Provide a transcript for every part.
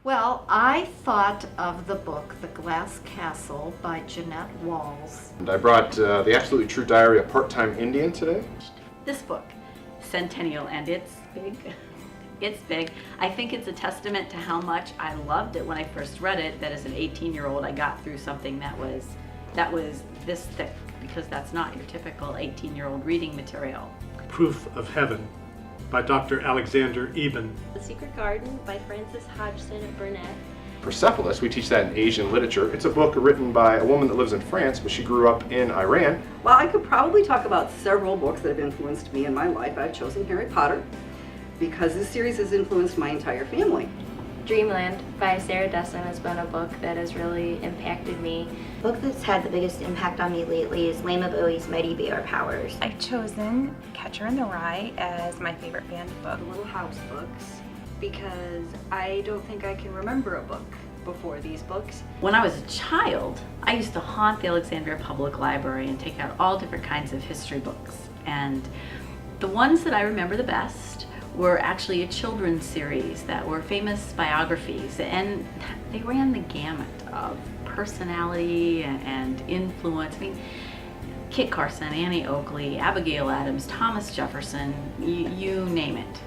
Well, I thought of the book The Glass Castle by Jeanette Walls. And I brought The Absolutely True Diary of Part-Time Indian today. This book, Centennial, and it's big. It's big. I think it's a testament to how much I loved it when I first read it, that as an 18-year-old I got through something that was this thick, because that's not your typical 18-year-old reading material. Proof of Heaven by Dr. Alexander Eben. The Secret Garden by Frances Hodgson at Burnett. Persepolis, we teach that in Asian literature. It's a book written by a woman that lives in France, but she grew up in Iran. Well, I could probably talk about several books that have influenced me in my life. I've chosen Harry Potter because this series has influenced my entire family. Dreamland by Sarah Dessen has been a book that has really impacted me. The book that's had the biggest impact on me lately is Lama Bowie's Mighty Bear Powers. I've chosen Catcher in the Rye as my favorite banned book. The Little House books, because I don't think I can remember a book before these books. When I was a child, I used to haunt the Alexandria Public Library and take out all different kinds of history books. And the ones that I remember the best were actually a children's series that were famous biographies, and they ran the gamut of personality and influence. I mean, Kit Carson, Annie Oakley, Abigail Adams, Thomas Jefferson, you name it.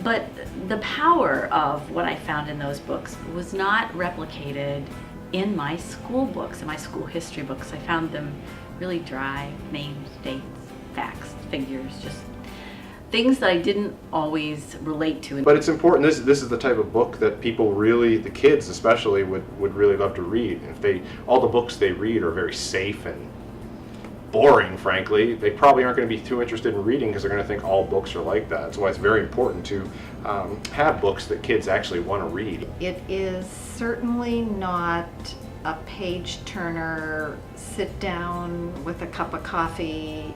But the power of what I found in those books was not replicated in my school books, in my school history books. I found them really dry, names, dates, facts, figures, just things that I didn't always relate to. But it's important, this is the type of book that people really, the kids especially, would really love to read. If all the books they read are very safe and boring, frankly, they probably aren't going to be too interested in reading because they're going to think all books are like that. That's why it's very important to have books that kids actually want to read. It is certainly not a page turner, sit down with a cup of coffee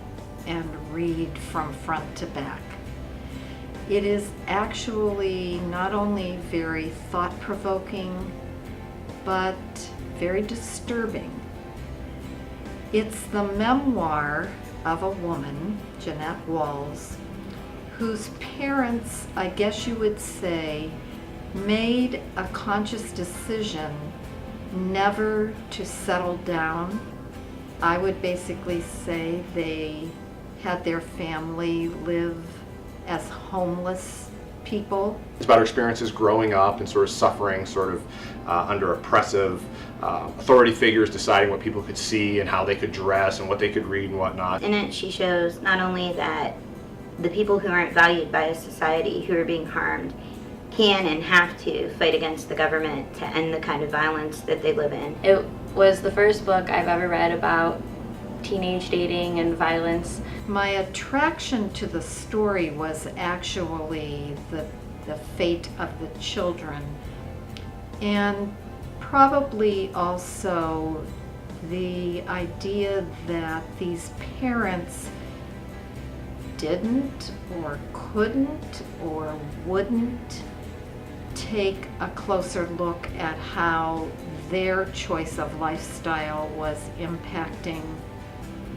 and read from front to back. It is actually not only very thought-provoking, but very disturbing. It's the memoir of a woman, Jeanette Walls, whose parents, I guess you would say, made a conscious decision never to settle down. I would basically say they had their family live as homeless people. It's about her experiences growing up and sort of suffering under oppressive authority figures, deciding what people could see and how they could dress and what they could read and whatnot. In it, she shows not only that the people who aren't valued by a society, who are being harmed, can and have to fight against the government to end the kind of violence that they live in. It was the first book I've ever read about teenage dating and violence. My attraction to the story was actually the fate of the children, and probably also the idea that these parents didn't or couldn't or wouldn't take a closer look at how their choice of lifestyle was impacting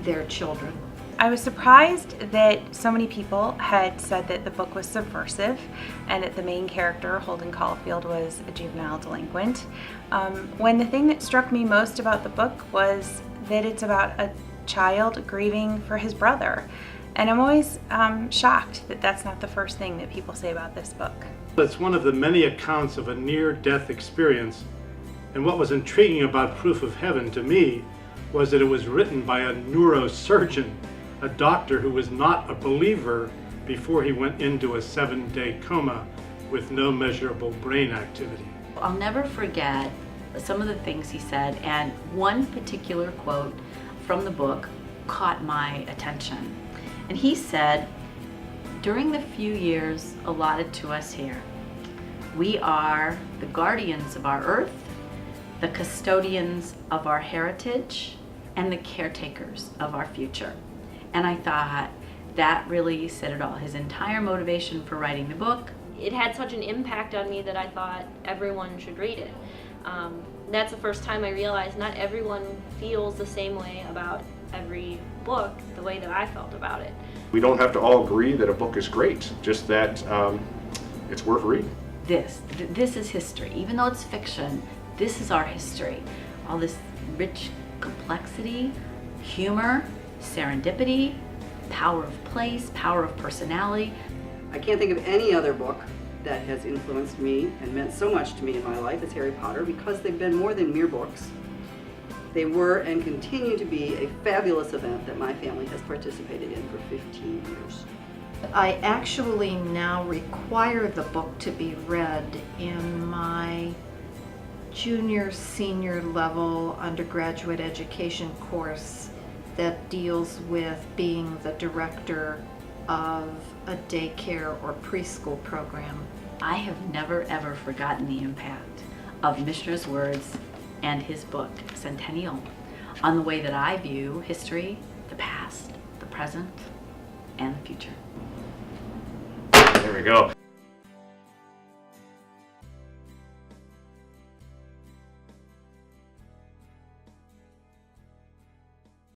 their children. I was surprised that so many people had said that the book was subversive and that the main character, Holden Caulfield, was a juvenile delinquent. When the thing that struck me most about the book was that it's about a child grieving for his brother. And I'm always shocked that that's not the first thing that people say about this book. It's one of the many accounts of a near-death experience, and what was intriguing about Proof of Heaven to me was that it was written by a neurosurgeon, a doctor who was not a believer before he went into a 7-day coma with no measurable brain activity. I'll never forget some of the things he said, and one particular quote from the book caught my attention. And he said, "During the few years allotted to us here, we are the guardians of our earth, the custodians of our heritage, and the caretakers of our future." And I thought that really said it all. His entire motivation for writing the book. It had such an impact on me that I thought everyone should read it. That's the first time I realized not everyone feels the same way about every book the way that I felt about it. We don't have to all agree that a book is great, just that it's worth reading. this is history. Even though it's fiction, this is our history. All this rich complexity, humor, serendipity, power of place, power of personality. I can't think of any other book that has influenced me and meant so much to me in my life as Harry Potter, because they've been more than mere books. They were and continue to be a fabulous event that my family has participated in for 15 years. I actually now require the book to be read in my junior, senior level undergraduate education course that deals with being the director of a daycare or preschool program. I have never ever forgotten the impact of Mishner's words and his book, Centennial, on the way that I view history, the past, the present, and the future. There we go.